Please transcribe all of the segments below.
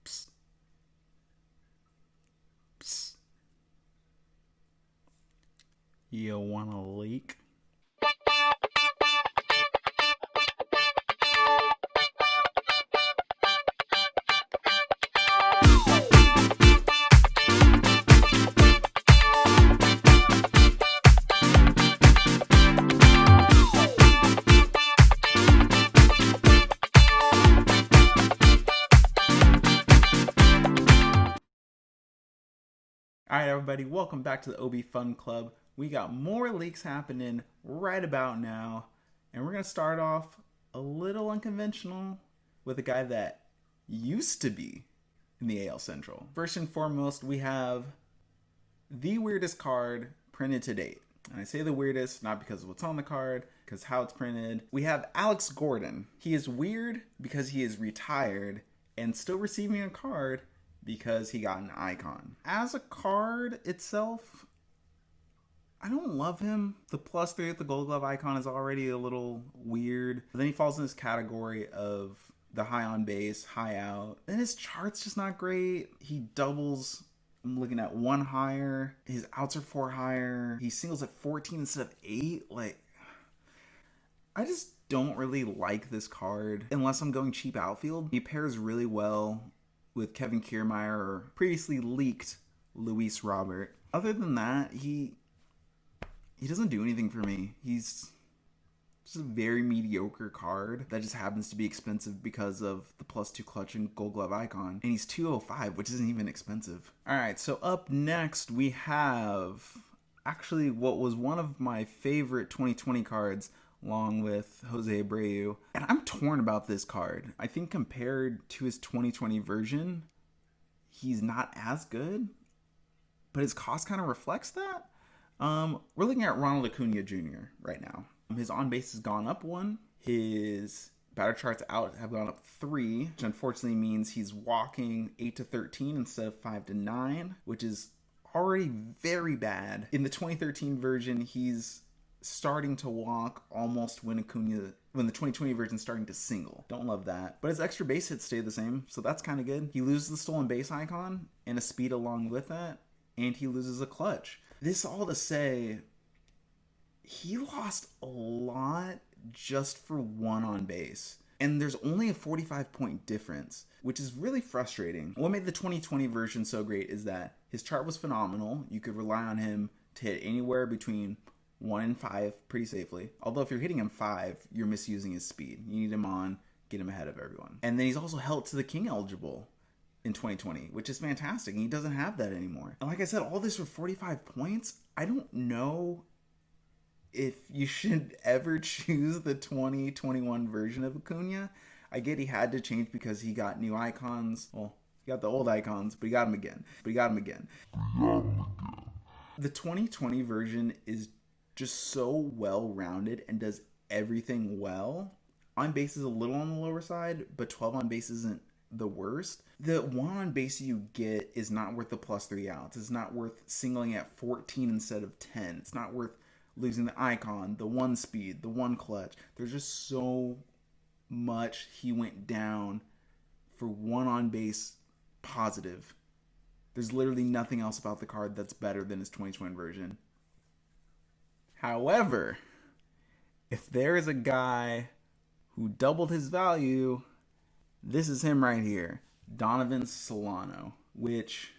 Psst. Psst. You wanna leak? Alright everybody, welcome back to the OB Fun Club. We got more leaks happening right about now. And we're going to start off a little unconventional with a guy that used to be in the AL Central. First and foremost, we have the weirdest card printed to date. And I say the weirdest, not because of what's on the card, because how it's printed. We have Alex Gordon. He is weird because he is retired and still receiving a card because he got an icon. As a card itself, I don't love him. The +3 with the Gold Glove icon is already a little weird. But then he falls in this category of the high on base, high out. Then his chart's just not great. He doubles, I'm looking at 1 higher. His outs are 4 higher. He singles at 14 instead of 8. Like, I just don't really like this card unless I'm going cheap outfield. He pairs really well with Kevin Kiermaier or previously leaked Luis Robert. Other than that, he doesn't do anything for me. He's just a very mediocre card that just happens to be expensive because of the +2 clutch and Gold Glove icon. And he's 205, which isn't even expensive. Alright, so up next we have actually what was one of my favorite 2020 cards, along with Jose Abreu. And I'm torn about this card. I think compared to his 2020 version, he's not as good, but his cost kind of reflects that. We're looking at Ronald Acuna Jr. right now. His on-base has gone up 1. His batter charts out have gone up 3, which unfortunately means he's walking 8 to 13 instead of 5 to 9, which is already very bad. In the 2013 version, he's starting to walk almost when the 2020 version's starting to single. Don't love that. But his extra base hits stay the same, so that's kind of good. He loses the stolen base icon and a speed along with that, and he loses a clutch. This all to say, he lost a lot just for 1 on base. And there's only a 45-point difference, which is really frustrating. What made the 2020 version so great is that his chart was phenomenal. You could rely on him to hit anywhere between 1 and 5 pretty safely. Although if you're hitting him 5, you're misusing his speed. You need him on, get him ahead of everyone. And then he's also held to the King eligible in 2020, which is fantastic. And he doesn't have that anymore. And like I said, all this for 45 points. I don't know if you should ever choose the 2021 version of Acuna. I get he had to change because he got new icons. Well, he got the old icons, but he got them again. The 2020 version is just so well-rounded and does everything well. On base is a little on the lower side, but 12 on base isn't the worst. The 1 on base you get is not worth the +3 outs. It's not worth singling at 14 instead of 10. It's not worth losing the icon, the 1 speed, the 1 clutch. There's just so much he went down for 1 on base positive. There's literally nothing else about the card that's better than his 2020 version. However, if there is a guy who doubled his value, this is him right here, Donovan Solano, which,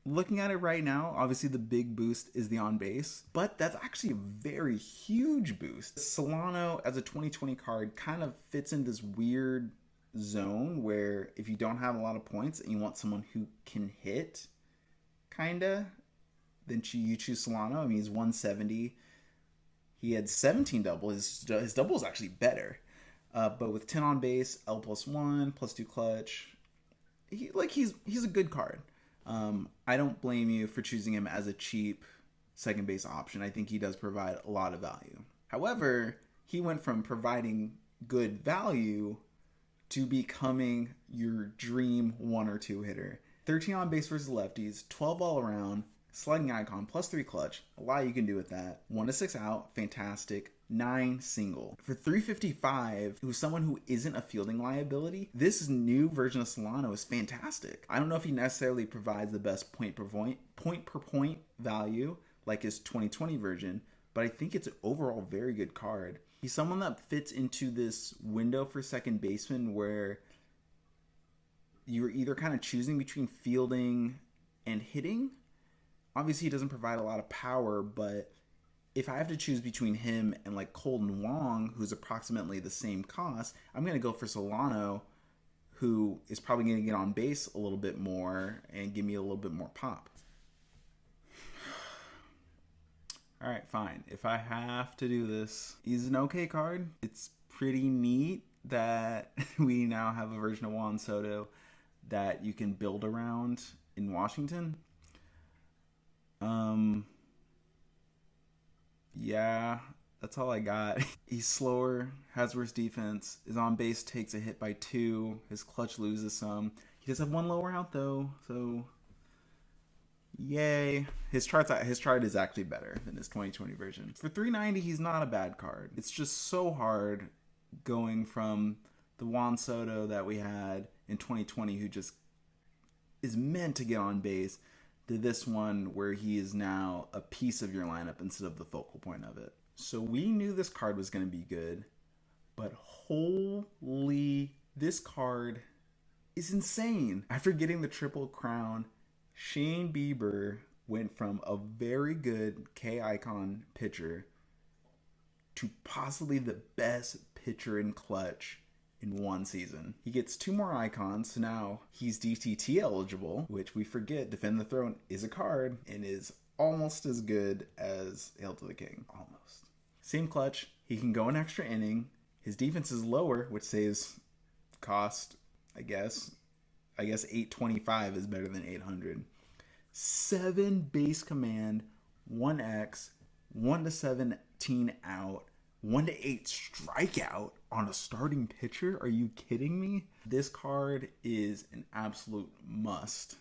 looking at it right now, obviously the big boost is the on base, but that's actually a very huge boost. Solano as a 2020 card kind of fits in this weird zone where if you don't have a lot of points and you want someone who can hit, kinda, then you choose Solano. I mean, he's 170. He had 17 double. His double is actually better. But with 10 on base, L +1, +2 clutch, he's a good card. I don't blame you for choosing him as a cheap second base option. I think he does provide a lot of value. However, he went from providing good value to becoming your dream 1 or 2 hitter. 13 on base versus lefties, 12 all around, slugging icon, +3 clutch. A lot you can do with that. 1 to 6 out, fantastic. 9 single. For 355, who's someone who isn't a fielding liability, this new version of Solano is fantastic. I don't know if he necessarily provides the best point per point value like his 2020 version, but I think it's an overall very good card. He's someone that fits into this window for second baseman where you're either kind of choosing between fielding and hitting. Obviously, he doesn't provide a lot of power, but if I have to choose between him and like Colton Wong, who's approximately the same cost, I'm going to go for Solano, who is probably going to get on base a little bit more and give me a little bit more pop. All right, fine. If I have to do this, he's an okay card. It's pretty neat that we now have a version of Juan Soto that you can build around in Washington. Yeah, that's all I got. He's slower, has worse defense, is on base, takes a hit by 2, his clutch loses some. He does have 1 lower out though, so yay. His chart is actually better than his 2020 version. For 390, he's not a bad card. It's just so hard going from the Juan Soto that we had in 2020 who just is meant to get on base to this one where he is now a piece of your lineup instead of the focal point of it. So we knew this card was going to be good, but holy, this card is insane. After getting the Triple Crown, Shane Bieber went from a very good K-icon pitcher to possibly the best pitcher in clutch in one season. He gets 2 more icons, so now he's DTT eligible, which we forget Defend the Throne is a card and is almost as good as Hail to the King. Almost. Same clutch. He can go an extra inning. His defense is lower, which saves cost, I guess 825 is better than 800. 7 base command, 1x, 1 to 17 out, 1 to 8 strikeout on a starting pitcher? Are you kidding me? This card is an absolute must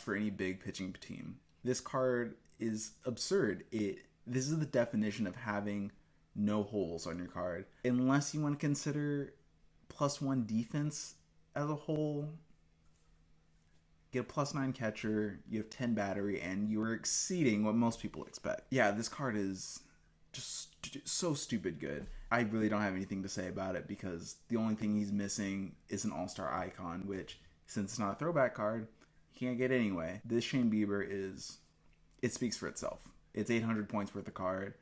for any big pitching team. This card is absurd. This is the definition of having no holes on your card. Unless you want to consider +1 defense as a whole, get a +9 catcher, you have 10 battery, and you are exceeding what most people expect. Yeah, this card is just so stupid good. I really don't have anything to say about it because the only thing he's missing is an all-star icon, which, since it's not a throwback card, he can't get anyway. This Shane Bieber it speaks for itself. It's 800 points worth of card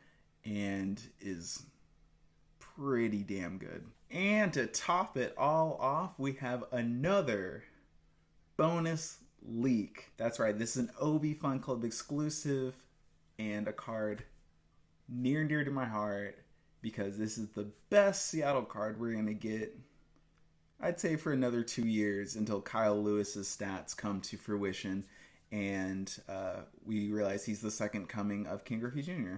and is pretty damn good. And to top it all off, we have another bonus leak. That's right, this is an OB Fun Club exclusive and a card near and dear to my heart because this is the best Seattle card we're going to get, I'd say, for another 2 years until Kyle Lewis's stats come to fruition and we realize he's the second coming of King Griffey Jr.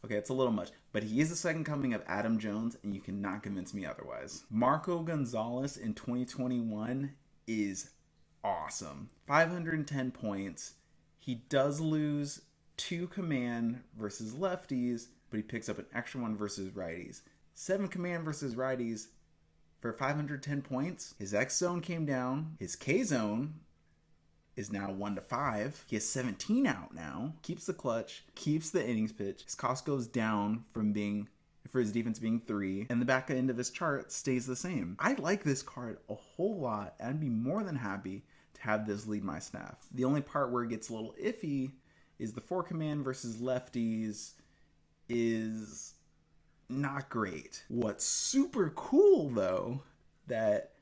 Okay, it's a little much, but he is the second coming of Adam Jones, and you cannot convince me otherwise. Marco Gonzalez in 2021 is awesome. 510 points. He does lose 2 command versus lefties, but he picks up an extra 1 versus righties. 7 command versus righties for 510 points. His X zone came down. His K zone is now 1 to 5. He has 17 out now. Keeps the clutch. Keeps the innings pitch. His cost goes down for his defense being 3. And the back end of his chart stays the same. I like this card a whole lot. And I'd be more than happy to have this lead my staff. The only part where it gets a little iffy is the 4 command versus lefties is not great. What's super cool, though, that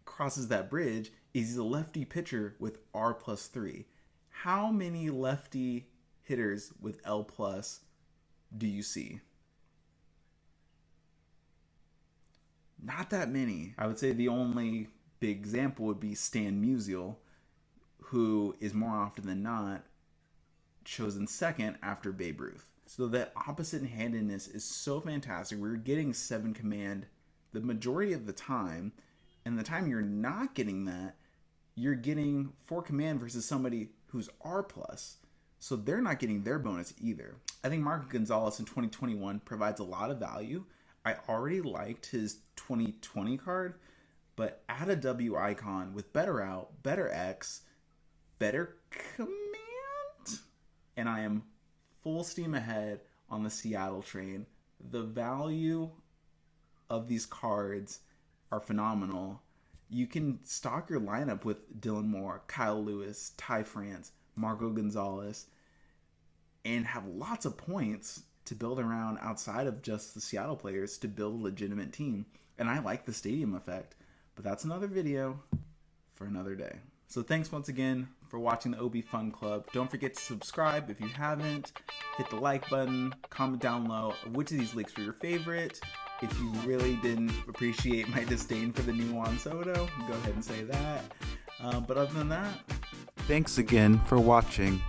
crosses that bridge is he's a lefty pitcher with R+3. How many lefty hitters with L+ do you see? Not that many. I would say the only big example would be Stan Musial, who is more often than not chosen second after Babe Ruth. So that opposite-handedness is so fantastic. We're getting 7 command the majority of the time, and the time you're not getting that, you're getting 4 command versus somebody who's R+, so they're not getting their bonus either. I think Marco Gonzalez in 2021 provides a lot of value. I already liked his 2020 card, but add a W icon with better out, better X, better command, and I am full steam ahead on the Seattle train. The value of these cards are phenomenal. You can stock your lineup with Dylan Moore, Kyle Lewis, Ty France, Marco Gonzalez, and have lots of points to build around outside of just the Seattle players to build a legitimate team. And I like the stadium effect, but that's another video for another day. So thanks once again for watching the OB Fun Club. Don't forget to subscribe if you haven't. Hit the like button, comment down below which of these leaks were your favorite. If you really didn't appreciate my disdain for the new Juan Soto, go ahead and say that. But other than that, thanks again for watching.